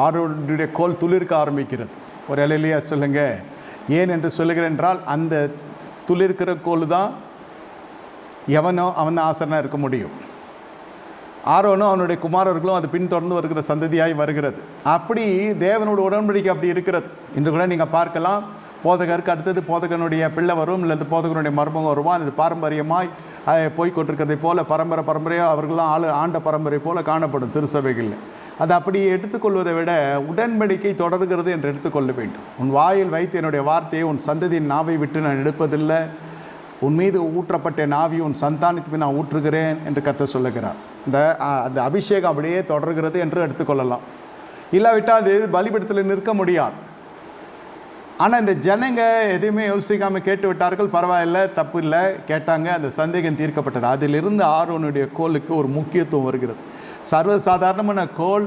ஆரோனுடைய கோல் துளிர்க்க ஆரம்பிக்கிறது. ஒரு அல்லேலூயா சொல்லுங்க. ஏன் என்று சொல்லுகிறேன் என்றால், அந்த துளிர்க்கிற கோல் தான் எவனோ அவன் ஆசனாக இருக்க முடியும். ஆரோனும் அவனுடைய குமாரர்களும் அது பின்தொடர்ந்து வருகிற சந்ததியாய் வருகிறது. அப்படி தேவனோட உடன்படிக்கை அப்படி இருக்கிறது. இன்று கூட நீங்கள் பார்க்கலாம், போதகருக்கு அடுத்தது போதகனுடைய பிள்ளை வரும், இல்லை போதகனுடைய மருமகம் வருவான். இது பாரம்பரியமாய் போய் கொண்டிருக்கிறதை போல பரம்பரையாக அவர்களாம் ஆண்ட பரம்பரை போல காணப்படும் திருச்சபைகளில். அதை அப்படி எடுத்துக்கொள்வதை விட உடன்படிக்கை தொடர்கிறது என்று எடுத்துக்கொள்ள வேண்டும். உன் வாயில் வைத்து என்னுடைய வார்த்தையை உன் சந்ததியின் நாவை விட்டு நான் எடுப்பதில்லை, உன் மீது ஊற்றப்பட்ட நாவி உன் சந்தானத்துக்கு நான் ஊற்றுகிறேன் என்று கர்த்தர் சொல்லுகிறார். அந்த அபிஷேகம் அப்படியே தொடர்கிறது என்று எடுத்துக்கொள்ளலாம். இல்லாவிட்டால் அது பலிபீடத்தில் நிற்க முடியாது. ஆனால் இந்த ஜனங்க எதுவுமே யோசிக்காமல் கேட்டு விட்டார்கள். பரவாயில்லை, தப்பு இல்லை, கேட்டாங்க, அந்த சந்தேகம் தீர்க்கப்பட்டது. அதிலிருந்து ஆரோனுடைய கோலுக்கு ஒரு முக்கியத்துவம் வருகிறது. சர்வசாதாரணமான கோல்